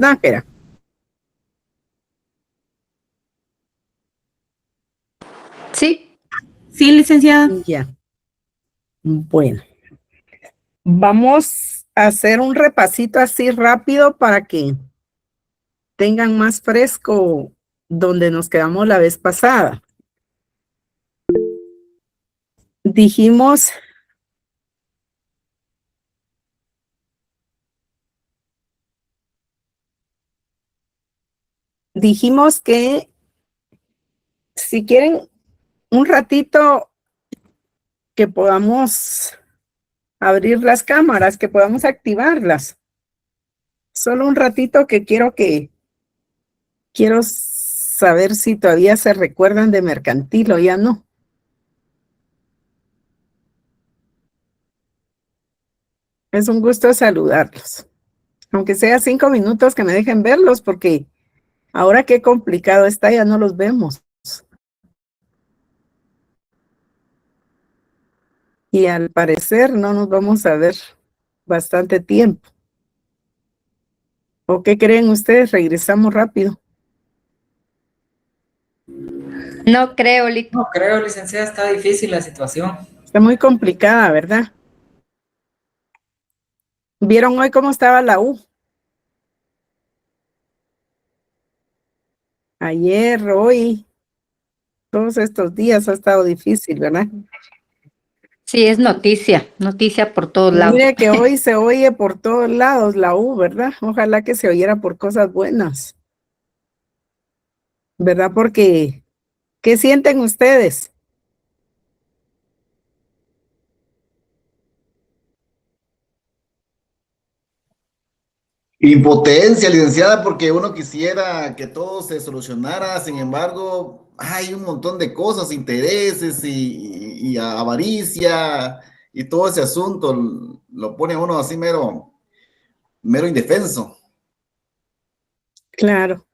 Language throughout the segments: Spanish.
Nájera. Sí. Sí, licenciada. Ya. Bueno, vamos a hacer un repasito así rápido para que tengan más fresco donde nos quedamos la vez pasada. Dijimos que si quieren un ratito que podamos abrir las cámaras, que podamos activarlas. Solo un ratito que quiero saber si todavía se recuerdan de mercantil o ya no. Es un gusto saludarlos. Aunque sea 5 minutos que me dejen verlos, porque ahora qué complicado está, ya no los vemos. Y al parecer no nos vamos a ver bastante tiempo. ¿O qué creen ustedes? Regresamos rápido. No creo, Lic. No creo, licenciada, está difícil la situación. Está muy complicada, ¿verdad? ¿Vieron hoy cómo estaba la U? Ayer, hoy, todos estos días ha estado difícil, ¿verdad? Sí, es noticia por todos lados. Mire que hoy se oye por todos lados la U, ¿verdad? Ojalá que se oyera por cosas buenas, ¿verdad? Porque, ¿qué sienten ustedes? Impotencia, licenciada, porque uno quisiera que todo se solucionara, sin embargo, hay un montón de cosas, intereses y avaricia y todo ese asunto lo pone a uno así mero indefenso. Claro.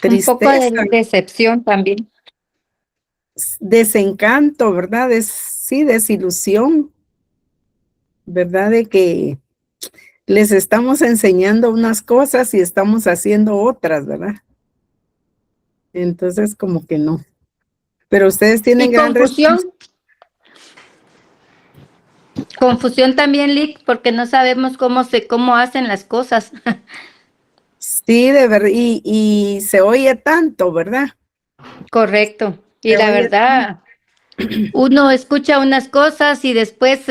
Un poco de Tristeza, decepción también. desencanto, ¿verdad? Sí, desilusión, ¿verdad? De que les estamos enseñando unas cosas y estamos haciendo otras, ¿verdad? Entonces, como que no. Pero ustedes tienen Y gran confusión también, Lic, porque no sabemos cómo hacen las cosas. Sí, de verdad, y se oye tanto, ¿verdad? Correcto. Y Se la oye verdad, uno escucha unas cosas y después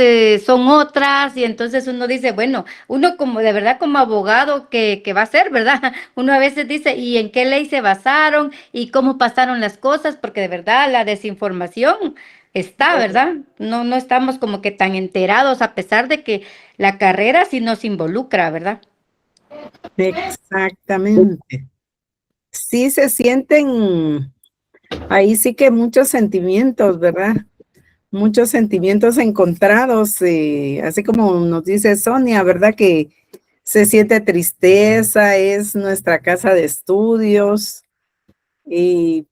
son otras, y entonces uno dice, bueno, uno como de verdad como abogado, ¿qué va a hacer, verdad? Uno a veces dice, ¿y en qué ley se basaron? ¿Y cómo pasaron las cosas? Porque de verdad la desinformación está, ¿verdad? No estamos como que tan enterados, a pesar de que la carrera sí nos involucra, ¿verdad? exactamente. Sí se sienten, ahí sí que muchos sentimientos, ¿verdad? Muchos sentimientos encontrados, así como nos dice Sonia, ¿verdad? Que se siente tristeza, es nuestra casa de estudios y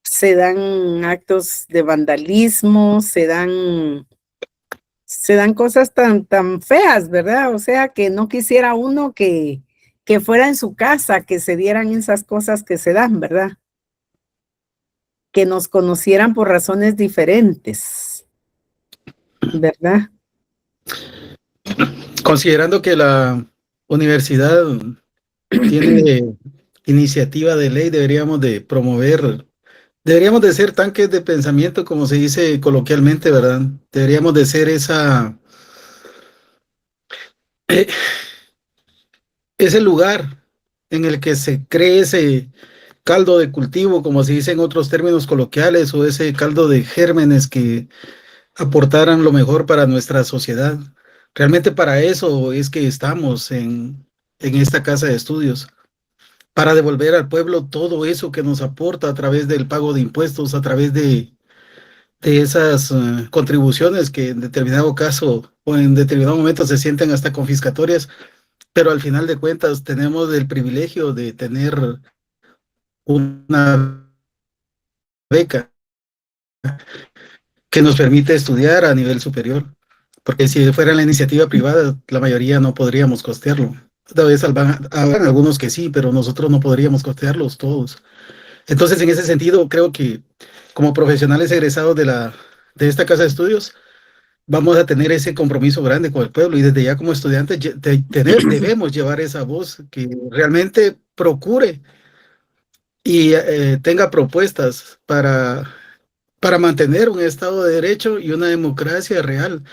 se dan actos de vandalismo, se dan cosas tan feas, ¿verdad? O sea, que no quisiera uno que fuera en su casa, que se dieran esas cosas que se dan, ¿verdad? Que nos conocieran por razones diferentes, ¿verdad? Considerando que la universidad tiene iniciativa de ley, deberíamos de ser tanques de pensamiento, como se dice coloquialmente, ¿verdad? Deberíamos de ser eh, ese lugar en el que se cree ese caldo de cultivo, como se dice en otros términos coloquiales, o ese caldo de gérmenes que aportaran lo mejor para nuestra sociedad. Realmente para eso es que estamos en esta casa de estudios, para devolver al pueblo todo eso que nos aporta a través del pago de impuestos, a través de esas contribuciones que en determinado caso o en determinado momento se sienten hasta confiscatorias, pero al final de cuentas tenemos el privilegio de tener una beca que nos permite estudiar a nivel superior. porque si fuera la iniciativa privada, la mayoría no podríamos costearlo. Tal vez habrán algunos que sí, pero nosotros no podríamos costearlos todos. Entonces, en ese sentido, creo que como profesionales egresados de esta casa de estudios, vamos a tener ese compromiso grande con el pueblo y desde ya como estudiantes debemos llevar esa voz que realmente procure y tenga propuestas para mantener un Estado de Derecho y una democracia real.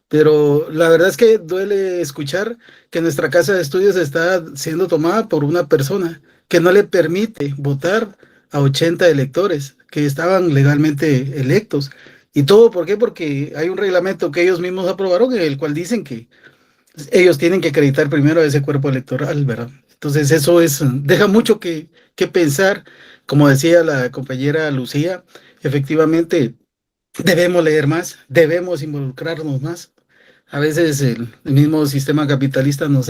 Pero la verdad es que duele escuchar que nuestra casa de estudios está siendo tomada por una persona que no le permite votar a 80 electores que estaban legalmente electos. ¿Y todo por qué? Porque hay un reglamento que ellos mismos aprobaron en el cual dicen que ellos tienen que acreditar primero a ese cuerpo electoral, ¿verdad? Entonces eso deja mucho que pensar. Como decía la compañera Lucía, efectivamente debemos leer más, debemos involucrarnos más. A veces el mismo sistema capitalista nos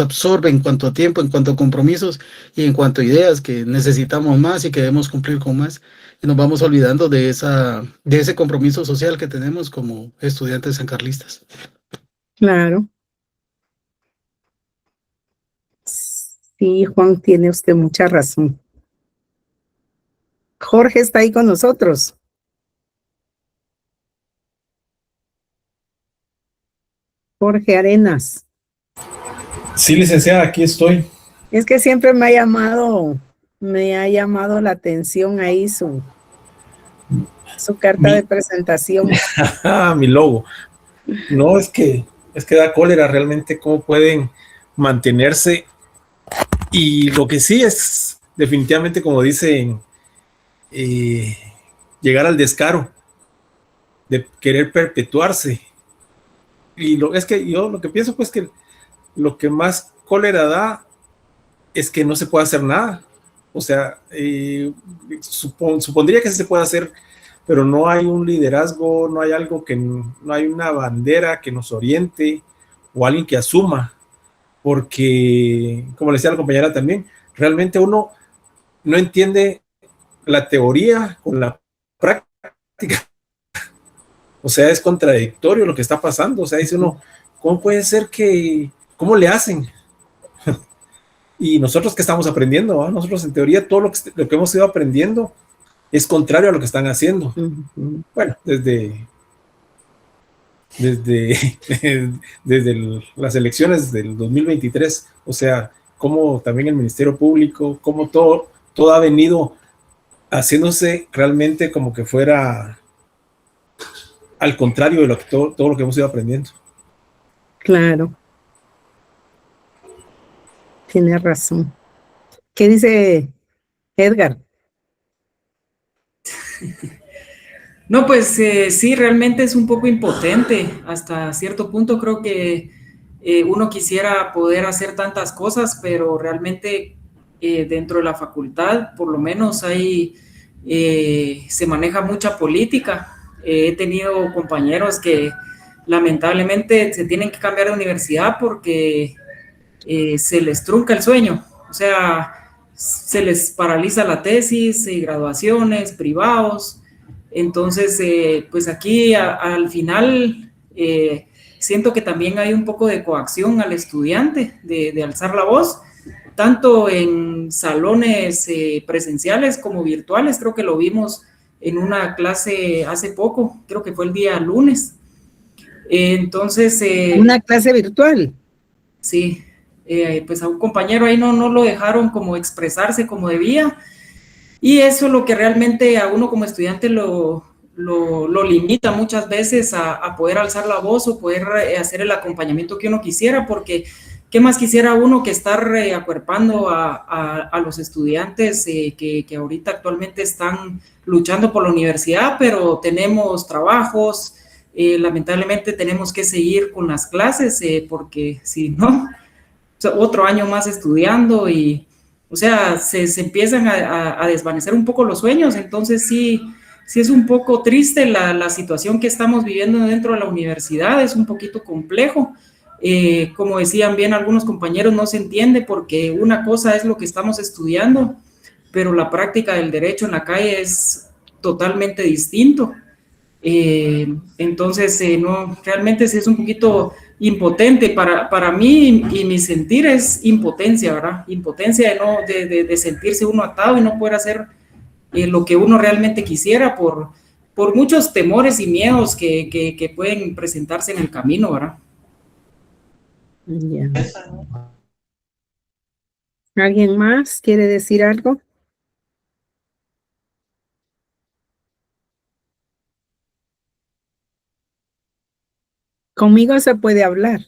absorbe en cuanto a tiempo, en cuanto a compromisos y en cuanto a ideas que necesitamos más y que debemos cumplir con más. Y nos vamos olvidando de ese compromiso social que tenemos como estudiantes sancarlistas. Claro. Sí, Juan, tiene usted mucha razón. Jorge está ahí con nosotros. Jorge Arenas. Sí, licenciada, aquí estoy. Es que siempre me ha llamado la atención ahí su carta de presentación. Mi logo. No, es que da cólera realmente cómo pueden mantenerse. Y lo que sí es definitivamente, como dicen, llegar al descaro de querer perpetuarse. Y es que yo lo que pienso, pues, que lo que más cólera da es que no se puede hacer nada. O sea, supondría que sí se puede hacer, pero no hay un liderazgo, no hay algo no hay una bandera que nos oriente o alguien que asuma, porque, como le decía la compañera también, realmente uno no entiende la teoría con la práctica. O sea, es contradictorio lo que está pasando. O sea, dice uno, ¿cómo puede ser cómo le hacen? Y nosotros que estamos aprendiendo, ¿no? Nosotros en teoría todo lo que hemos ido aprendiendo es contrario a lo que están haciendo. Bueno, desde las elecciones del 2023, o sea, cómo también el Ministerio Público, cómo todo ha venido haciéndose realmente como que fuera al contrario de todo lo que hemos ido aprendiendo. Claro. Tiene razón. ¿Qué dice Edgar? No, pues sí, realmente es un poco impotente. Hasta cierto punto creo que uno quisiera poder hacer tantas cosas, pero realmente dentro de la facultad, por lo menos se maneja mucha política. He tenido compañeros que lamentablemente se tienen que cambiar de universidad porque se les trunca el sueño. O sea, se les paraliza la tesis, graduaciones, privados. Entonces, pues aquí al final siento que también hay un poco de coacción al estudiante de alzar la voz, tanto en salones presenciales como virtuales. Creo que lo vimos en una clase hace poco, creo que fue el día lunes. Entonces... ¿Una clase virtual? Sí, pues a un compañero ahí no lo dejaron como expresarse como debía. Y eso es lo que realmente a uno como estudiante lo limita muchas veces a poder alzar la voz o poder hacer el acompañamiento que uno quisiera, porque ¿qué más quisiera uno que estar acuerpando a los estudiantes que ahorita actualmente están luchando por la universidad, pero tenemos trabajos, lamentablemente tenemos que seguir con las clases, porque si no, otro año más estudiando y... O sea, se empiezan a desvanecer un poco los sueños. Entonces sí es un poco triste la situación que estamos viviendo dentro de la universidad, es un poquito complejo. Como decían bien algunos compañeros, no se entiende porque una cosa es lo que estamos estudiando, pero la práctica del derecho en la calle es totalmente distinto. Entonces, no, realmente sí es un poquito impotente para mí, y mi sentir es impotencia, ¿verdad? Impotencia de sentirse uno atado y no poder hacer lo que uno realmente quisiera por muchos temores y miedos que pueden presentarse en el camino, ¿verdad? Ya. ¿Alguien más quiere decir algo? Conmigo se puede hablar.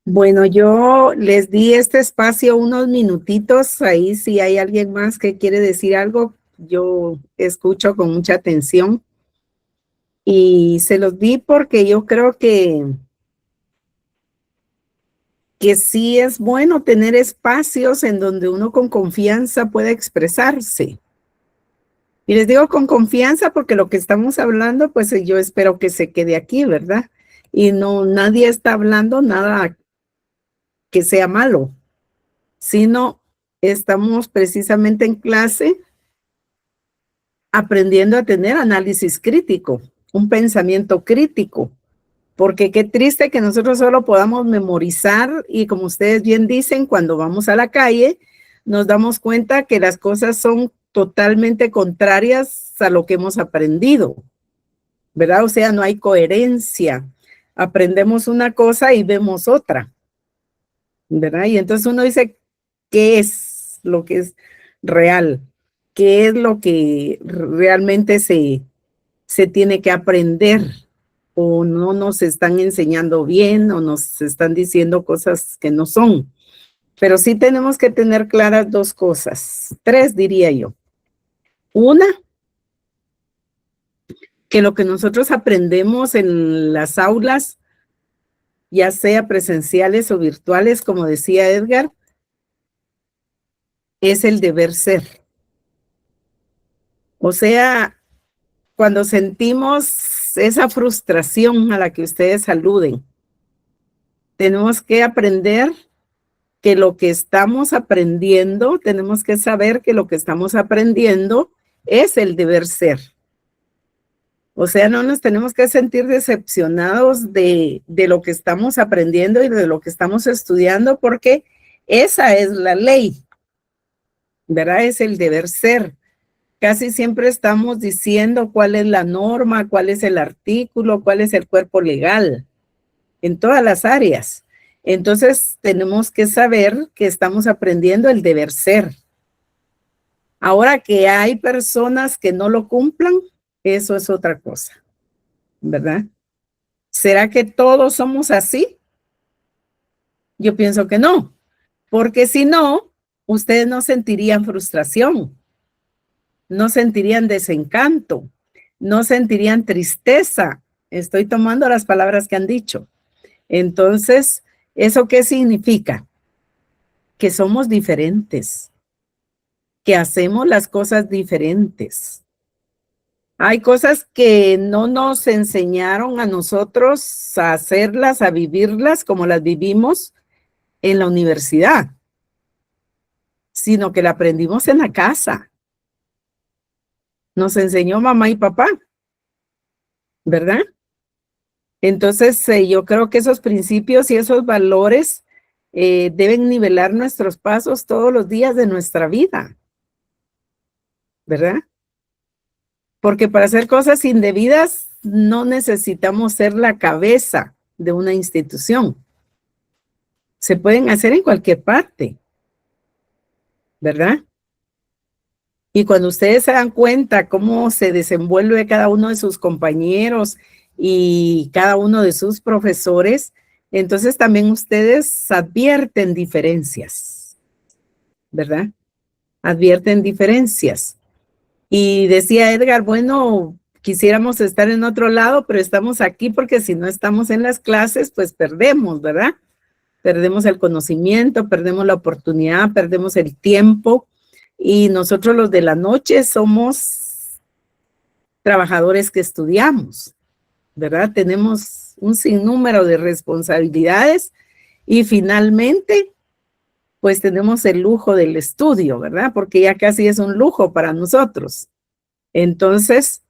Bueno, yo les di este espacio unos minutitos. Ahí si hay alguien más que quiere decir algo, yo escucho con mucha atención. Y se los di porque yo creo que sí es bueno tener espacios en donde uno con confianza pueda expresarse. Y les digo con confianza porque lo que estamos hablando, pues yo espero que se quede aquí, ¿verdad? Y no, nadie está hablando nada que sea malo, sino estamos precisamente en clase aprendiendo a tener análisis crítico, un pensamiento crítico, porque qué triste que nosotros solo podamos memorizar y como ustedes bien dicen, cuando vamos a la calle, nos damos cuenta que las cosas son totalmente contrarias a lo que hemos aprendido, ¿verdad? O sea, no hay coherencia. Aprendemos una cosa y vemos otra, ¿verdad? Y entonces uno dice, ¿qué es lo que es real? ¿Qué es lo que realmente se tiene que aprender? O no nos están enseñando bien o nos están diciendo cosas que no son. Pero sí tenemos que tener claras dos cosas, tres diría yo. Una, que lo que nosotros aprendemos en las aulas, ya sea presenciales o virtuales, como decía Edgar, es el deber ser. O sea, cuando sentimos esa frustración a la que ustedes aluden, tenemos que aprender que lo que estamos aprendiendo, tenemos que saber que lo que estamos aprendiendo es el deber ser. O sea, no nos tenemos que sentir decepcionados de lo que estamos aprendiendo y de lo que estamos estudiando, porque esa es la ley, ¿verdad? Es el deber ser. Casi siempre estamos diciendo cuál es la norma, cuál es el artículo, cuál es el cuerpo legal, en todas las áreas. Entonces, tenemos que saber que estamos aprendiendo el deber ser. Ahora que hay personas que no lo cumplan, eso es otra cosa, ¿verdad? ¿Será que todos somos así? Yo pienso que no, porque si no, ustedes no sentirían frustración, no sentirían desencanto, no sentirían tristeza. Estoy tomando las palabras que han dicho. Entonces, ¿eso qué significa? Que somos diferentes, que hacemos las cosas diferentes. Hay cosas que no nos enseñaron a nosotros a hacerlas, a vivirlas como las vivimos en la universidad, sino que la aprendimos en la casa. Nos enseñó mamá y papá, ¿verdad? Entonces, yo creo que esos principios y esos valores deben nivelar nuestros pasos todos los días de nuestra vida, ¿verdad? Porque para hacer cosas indebidas no necesitamos ser la cabeza de una institución. Se pueden hacer en cualquier parte, ¿verdad? Y cuando ustedes se dan cuenta cómo se desenvuelve cada uno de sus compañeros y cada uno de sus profesores, entonces también ustedes advierten diferencias, ¿verdad? Advierten diferencias. Y decía Edgar, bueno, quisiéramos estar en otro lado, pero estamos aquí porque si no estamos en las clases, pues perdemos, ¿verdad? Perdemos el conocimiento, perdemos la oportunidad, perdemos el tiempo. Y nosotros los de la noche somos trabajadores que estudiamos. ¿verdad? Tenemos un sinnúmero de responsabilidades y finalmente, pues tenemos el lujo del estudio, ¿verdad? Porque ya casi es un lujo para nosotros. Entonces,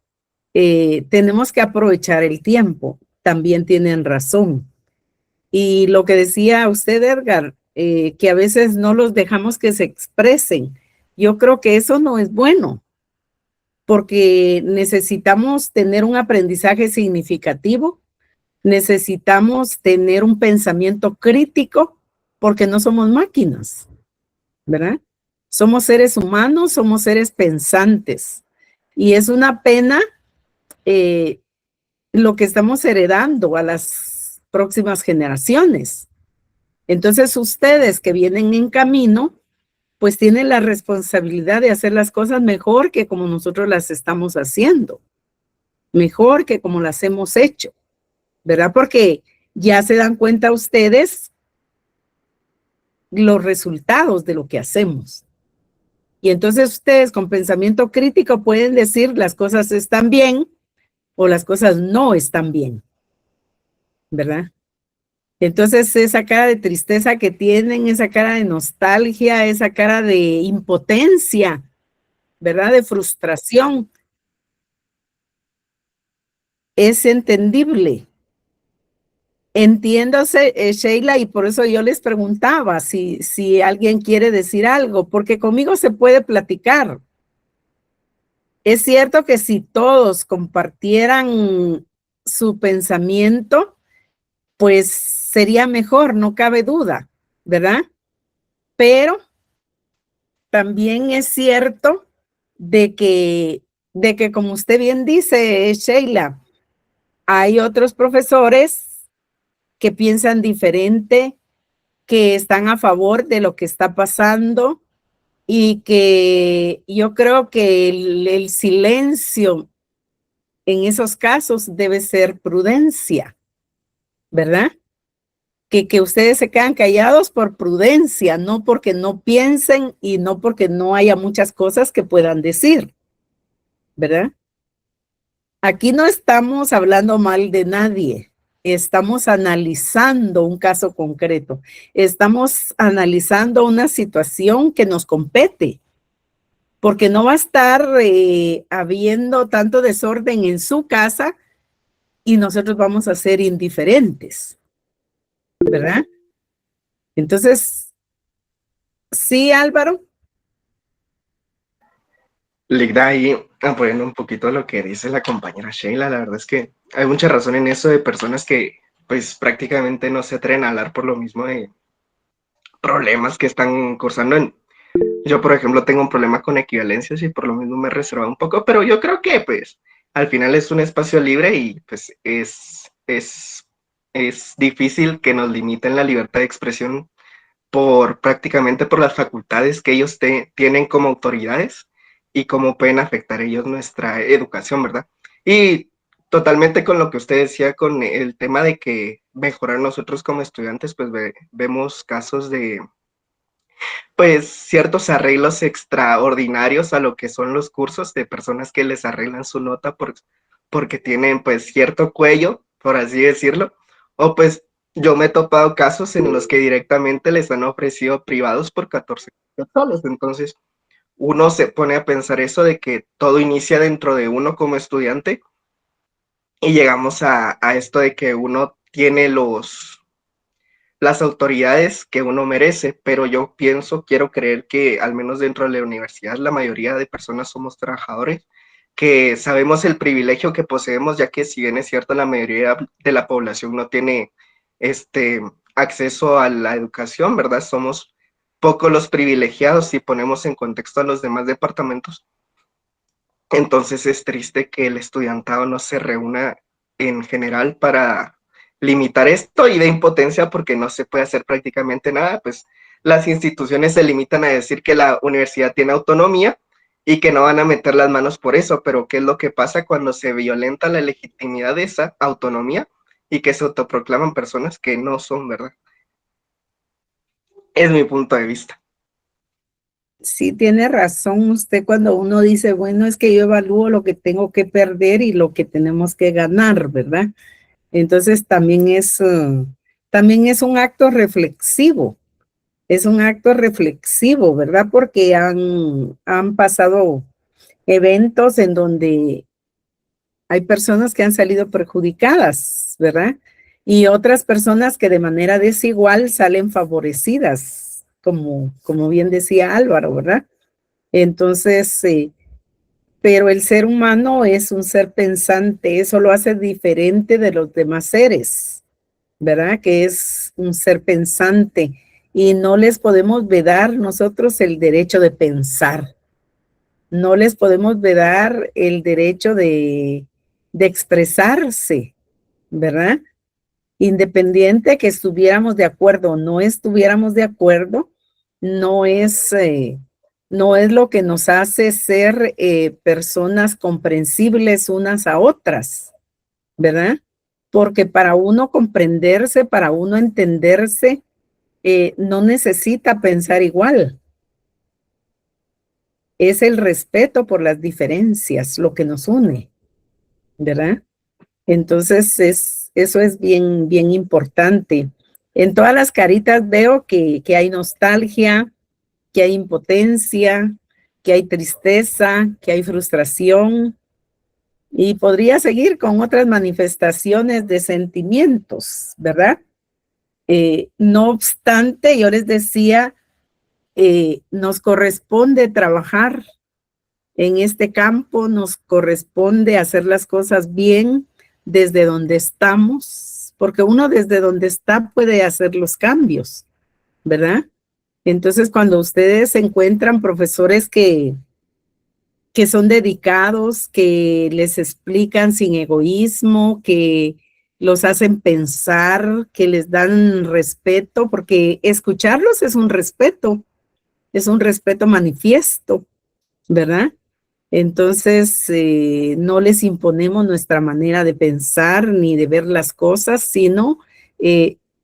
tenemos que aprovechar el tiempo. También tienen razón. Y lo que decía usted, Edgar, que a veces no los dejamos que se expresen. Yo creo que eso no es bueno, porque necesitamos tener un aprendizaje significativo, necesitamos tener un pensamiento crítico, porque no somos máquinas, ¿verdad? Somos seres humanos, somos seres pensantes. Y es una pena lo que estamos heredando a las próximas generaciones. Entonces, ustedes que vienen en camino, pues tienen la responsabilidad de hacer las cosas mejor que como nosotros las estamos haciendo, mejor que como las hemos hecho, ¿verdad? Porque ya se dan cuenta ustedes los resultados de lo que hacemos. Y entonces ustedes con pensamiento crítico pueden decir las cosas están bien o las cosas no están bien, ¿verdad? Entonces esa cara de tristeza que tienen, esa cara de nostalgia, esa cara de impotencia, ¿verdad? De frustración, es entendible. Entiéndose, Sheila, y por eso yo les preguntaba si alguien quiere decir algo, porque conmigo se puede platicar. Es cierto que si todos compartieran su pensamiento, pues sería mejor, no cabe duda, ¿verdad? Pero también es cierto de que como usted bien dice, Sheila, hay otros profesores que piensan diferente, que están a favor de lo que está pasando y que yo creo que el silencio en esos casos debe ser prudencia, ¿verdad? Que ustedes se quedan callados por prudencia, no porque no piensen y no porque no haya muchas cosas que puedan decir, ¿verdad? Aquí no estamos hablando mal de nadie, estamos analizando un caso concreto, estamos analizando una situación que nos compete, porque no va a estar habiendo tanto desorden en su casa y nosotros vamos a ser indiferentes, ¿verdad? Entonces, sí, Álvaro. Ligda, ahí apoyando un poquito lo que dice la compañera Sheila, la verdad es que hay mucha razón en eso de personas que pues prácticamente no se atreven a hablar por lo mismo de problemas que están cursando yo, por ejemplo, tengo un problema con equivalencias y por lo mismo me he reservado un poco, pero yo creo que pues al final es un espacio libre y pues es difícil que nos limiten la libertad de expresión prácticamente por las facultades que ellos tienen como autoridades y cómo pueden afectar ellos nuestra educación, ¿verdad? Y totalmente con lo que usted decía con el tema de que mejorar nosotros como estudiantes, pues vemos casos de pues ciertos arreglos extraordinarios a lo que son los cursos de personas que les arreglan su nota porque tienen pues cierto cuello, por así decirlo, o pues yo me he topado casos en los que directamente les han ofrecido privados por 14 soles, entonces uno se pone a pensar eso de que todo inicia dentro de uno como estudiante y llegamos a esto de que uno tiene las autoridades que uno merece, pero yo quiero creer que al menos dentro de la universidad la mayoría de personas somos trabajadores, que sabemos el privilegio que poseemos, ya que si bien es cierto la mayoría de la población no tiene acceso a la educación, ¿verdad? Somos pocos los privilegiados si ponemos en contexto a los demás departamentos. Entonces es triste que el estudiantado no se reúna en general para limitar esto y de impotencia porque no se puede hacer prácticamente nada, pues las instituciones se limitan a decir que la universidad tiene autonomía y que no van a meter las manos por eso, pero ¿qué es lo que pasa cuando se violenta la legitimidad de esa autonomía y que se autoproclaman personas que no son, ¿verdad? Es mi punto de vista. Sí, tiene razón usted cuando uno dice, bueno, es que yo evalúo lo que tengo que perder y lo que tenemos que ganar, ¿verdad? Entonces también es un acto reflexivo, ¿verdad? Porque han pasado eventos en donde hay personas que han salido perjudicadas, ¿verdad? Y otras personas que de manera desigual salen favorecidas, como bien decía Álvaro, ¿verdad? Entonces, pero el ser humano es un ser pensante, eso lo hace diferente de los demás seres, ¿verdad? Que es un ser pensante y no les podemos vedar nosotros el derecho de pensar, no les podemos vedar el derecho de expresarse, ¿verdad? Independiente que estuviéramos de acuerdo o no estuviéramos de acuerdo, no es, no es lo que nos hace ser personas comprensibles unas a otras, ¿verdad? Porque para uno comprenderse, para uno entenderse, no necesita pensar igual. Es el respeto por las diferencias lo que nos une, ¿verdad? Entonces, eso es bien, bien importante. En todas las caritas veo que hay nostalgia, que hay impotencia, que hay tristeza, que hay frustración, y podría seguir con otras manifestaciones de sentimientos, ¿verdad? No obstante, yo les decía, nos corresponde trabajar en este campo, nos corresponde hacer las cosas bien desde donde estamos, porque uno desde donde está puede hacer los cambios, ¿verdad? Entonces, cuando ustedes encuentran profesores que son dedicados, que les explican sin egoísmo, que los hacen pensar, que les dan respeto, porque escucharlos es un respeto manifiesto, ¿verdad? Entonces, no les imponemos nuestra manera de pensar ni de ver las cosas, sino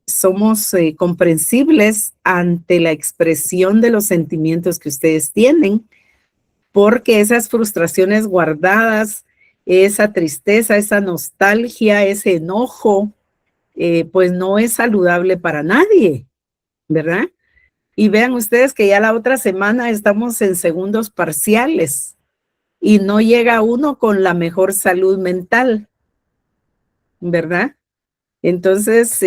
somos comprensibles ante la expresión de los sentimientos que ustedes tienen, porque esas frustraciones guardadas, esa tristeza, esa nostalgia, ese enojo, pues no es saludable para nadie, ¿verdad? Y vean ustedes que ya la otra semana estamos en segundos parciales y no llega uno con la mejor salud mental, ¿verdad? Entonces,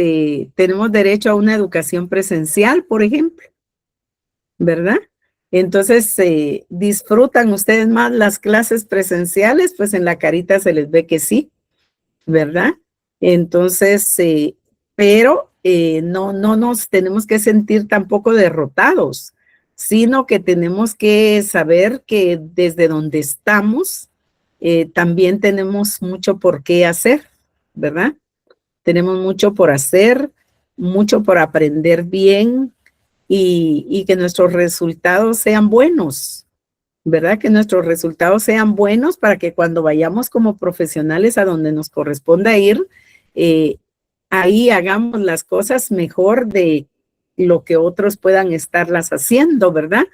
tenemos derecho a una educación presencial, por ejemplo, ¿verdad? Entonces, ¿disfrutan ustedes más las clases presenciales? Pues en la carita se les ve que sí, ¿verdad? Entonces, pero no nos tenemos que sentir tampoco derrotados, sino que tenemos que saber que desde donde estamos, también tenemos mucho por qué hacer, ¿verdad? Tenemos mucho por hacer, mucho por aprender bien y que nuestros resultados sean buenos, ¿verdad? Que nuestros resultados sean buenos para que cuando vayamos como profesionales a donde nos corresponda ir, ahí hagamos las cosas mejor de lo que otros puedan estarlas haciendo, ¿verdad?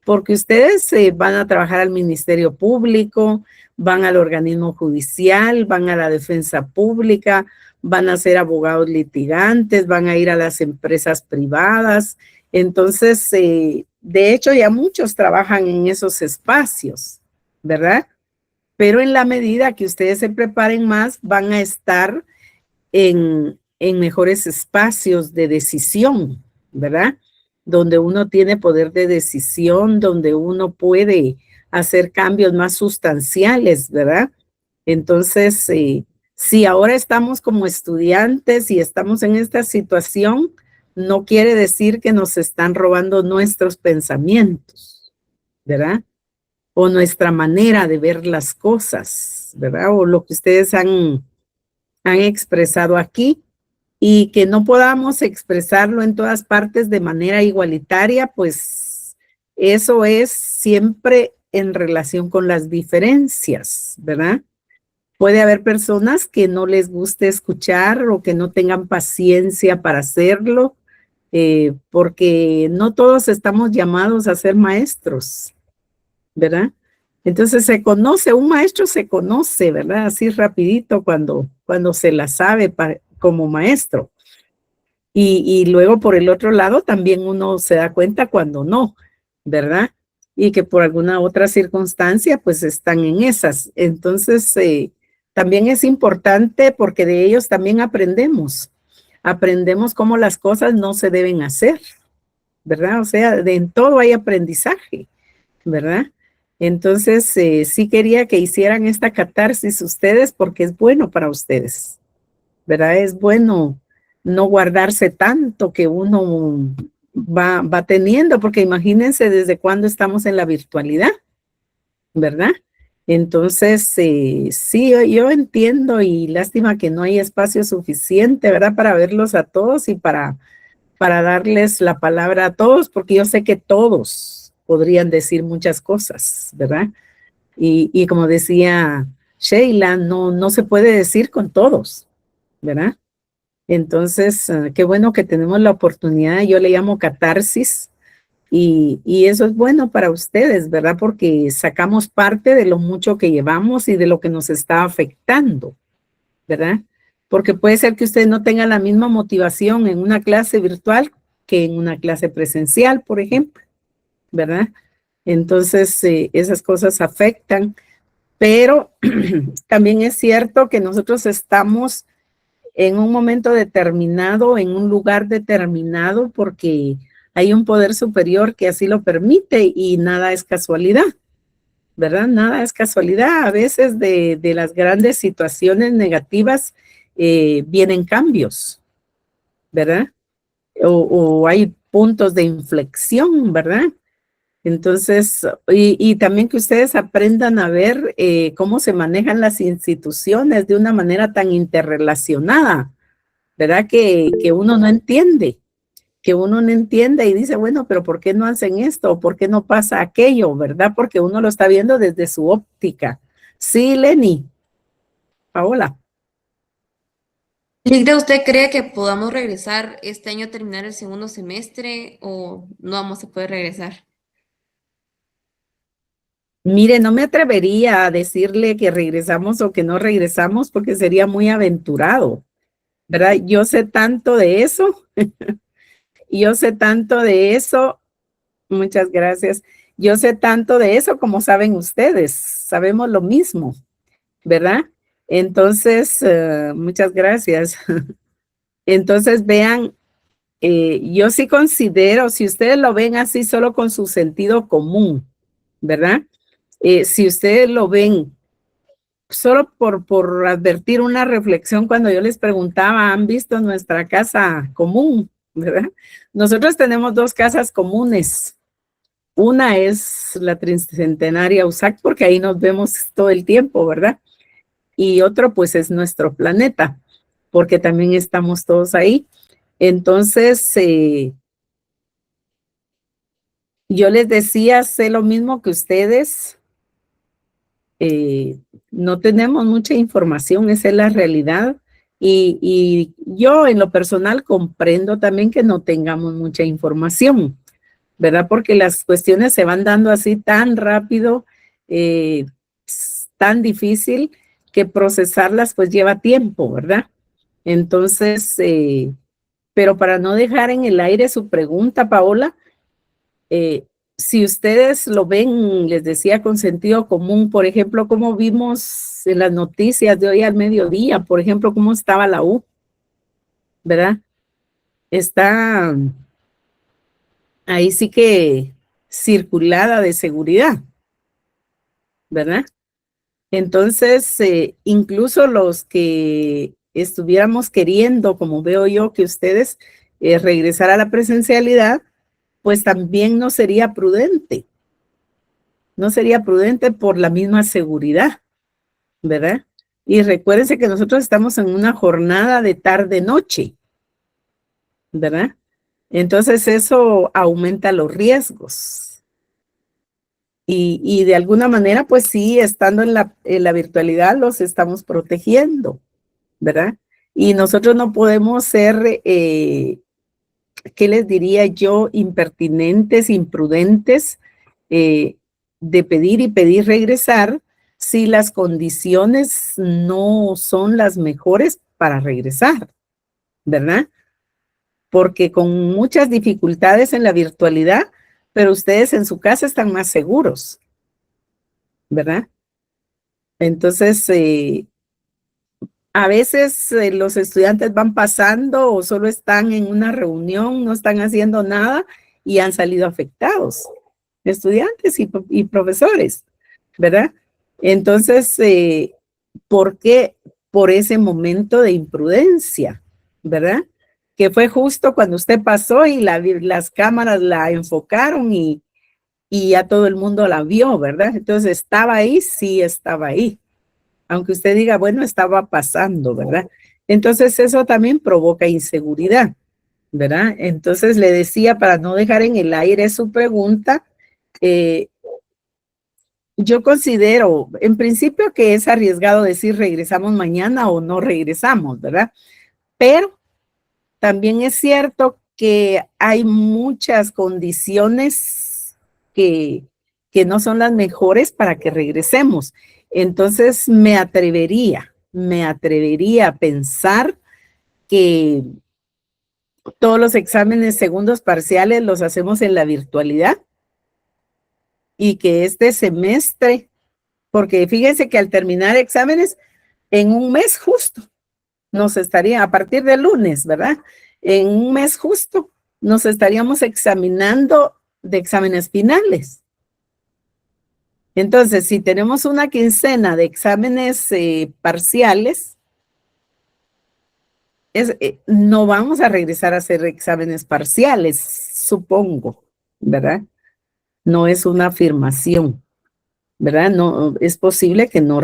Porque ustedes van a trabajar al Ministerio Público, van al organismo judicial, van a la defensa pública, van a ser abogados litigantes, van a ir a las empresas privadas. Entonces, de hecho, ya muchos trabajan en esos espacios, ¿verdad? Pero en la medida que ustedes se preparen más, van a estar en mejores espacios de decisión, ¿verdad? Donde uno tiene poder de decisión, donde uno puede hacer cambios más sustanciales, ¿verdad? Entonces, si ahora estamos como estudiantes y estamos en esta situación, no quiere decir que nos están robando nuestros pensamientos, ¿verdad? O nuestra manera de ver las cosas, ¿verdad? O lo que ustedes han expresado aquí, y que no podamos expresarlo en todas partes de manera igualitaria, pues eso es siempre en relación con las diferencias, ¿verdad? Puede haber personas que no les guste escuchar o que no tengan paciencia para hacerlo, porque no todos estamos llamados a ser maestros, ¿verdad? Entonces un maestro se conoce, ¿verdad? Así rapidito cuando se la sabe como maestro. Y luego por el otro lado también uno se da cuenta cuando no, ¿verdad? Y que por alguna otra circunstancia pues están en esas. Entonces también es importante porque de ellos también aprendemos cómo las cosas no se deben hacer, ¿verdad? O sea, en todo hay aprendizaje, ¿verdad? Entonces sí quería que hicieran esta catarsis ustedes porque es bueno para ustedes, ¿verdad? Es bueno no guardarse tanto que uno va teniendo, porque imagínense desde cuándo estamos en la virtualidad, ¿verdad? Entonces, sí, yo entiendo y lástima que no hay espacio suficiente, ¿verdad? Para verlos a todos y para darles la palabra a todos, porque yo sé que todos podrían decir muchas cosas, ¿verdad? Y como decía Sheila, no se puede decir con todos, ¿verdad? Entonces, qué bueno que tenemos la oportunidad, yo le llamo catarsis, y eso es bueno para ustedes, ¿verdad? Porque sacamos parte de lo mucho que llevamos y de lo que nos está afectando, ¿verdad? Porque puede ser que usted no tenga la misma motivación en una clase virtual que en una clase presencial, por ejemplo, ¿verdad? Entonces, esas cosas afectan, pero también es cierto que nosotros estamos en un momento determinado, en un lugar determinado, porque hay un poder superior que así lo permite y nada es casualidad, ¿verdad? Nada es casualidad. A veces de las grandes situaciones negativas vienen cambios, ¿verdad? O hay puntos de inflexión, ¿verdad? Entonces, y también que ustedes aprendan a ver cómo se manejan las instituciones de una manera tan interrelacionada, ¿verdad? Que uno no entiende, y dice, bueno, pero ¿por qué no hacen esto? ¿O por qué no pasa aquello? ¿Verdad? Porque uno lo está viendo desde su óptica. Sí, Lenny. Paola. Ligra, ¿usted cree que podamos regresar este año a terminar el segundo semestre o no vamos a poder regresar? Mire, no me atrevería a decirle que regresamos o que no regresamos porque sería muy aventurado, ¿verdad? Yo sé tanto de eso, muchas gracias. Yo sé tanto de eso como saben ustedes, sabemos lo mismo, ¿verdad? Entonces, muchas gracias. Entonces, vean, yo sí considero, si ustedes lo ven así solo con su sentido común, ¿verdad? Si ustedes lo ven solo por advertir una reflexión cuando yo les preguntaba, ¿han visto nuestra casa común? ¿Verdad? Nosotros tenemos dos casas comunes. Una es la Tricentenaria USAC, porque ahí nos vemos todo el tiempo, ¿verdad? Y otro pues es nuestro planeta, porque también estamos todos ahí. Entonces, yo les decía, sé lo mismo que ustedes, no tenemos mucha información, esa es la realidad. Y yo en lo personal comprendo también que no tengamos mucha información, ¿verdad? Porque las cuestiones se van dando así tan rápido, tan difícil, que procesarlas pues lleva tiempo, ¿verdad? Entonces, pero para no dejar en el aire su pregunta, Paola, si ustedes lo ven, les decía, con sentido común, por ejemplo, como vimos en las noticias de hoy al mediodía, por ejemplo, cómo estaba la U, ¿verdad? Está ahí sí que circulada de seguridad, ¿verdad? Entonces, incluso los que estuviéramos queriendo, como veo yo, que ustedes regresar a la presencialidad, pues también no sería prudente por la misma seguridad, ¿verdad? Y recuérdense que nosotros estamos en una jornada de tarde-noche, ¿verdad? Entonces eso aumenta los riesgos. Y de alguna manera, pues sí, estando en la virtualidad los estamos protegiendo, ¿verdad? Y nosotros no podemos ser ¿qué les diría yo? Impertinentes, imprudentes, de pedir y pedir regresar si las condiciones no son las mejores para regresar, ¿verdad? Porque con muchas dificultades en la virtualidad, pero ustedes en su casa están más seguros, ¿verdad? Entonces, a veces los estudiantes van pasando o solo están en una reunión, no están haciendo nada y han salido afectados, estudiantes y profesores, ¿verdad? Entonces, ¿por qué? Por ese momento de imprudencia, ¿verdad? Que fue justo cuando usted pasó y las cámaras la enfocaron y ya todo el mundo la vio, ¿verdad? Entonces, ¿estaba ahí? Sí, estaba ahí. Aunque usted diga, bueno, estaba pasando, ¿verdad? Entonces, eso también provoca inseguridad, ¿verdad? Entonces, le decía, para no dejar en el aire su pregunta, yo considero, en principio, que es arriesgado decir regresamos mañana o no regresamos, ¿verdad? Pero también es cierto que hay muchas condiciones que no son las mejores para que regresemos. Entonces me atrevería a pensar que todos los exámenes segundos parciales los hacemos en la virtualidad y que este semestre, porque fíjense que al terminar exámenes, en un mes justo, nos estaría, a partir del lunes, ¿verdad? En un mes justo, nos estaríamos examinando de exámenes finales. Entonces, si tenemos una quincena de exámenes parciales, no vamos a regresar a hacer exámenes parciales, supongo, ¿verdad? No es una afirmación, ¿verdad? No, es posible que no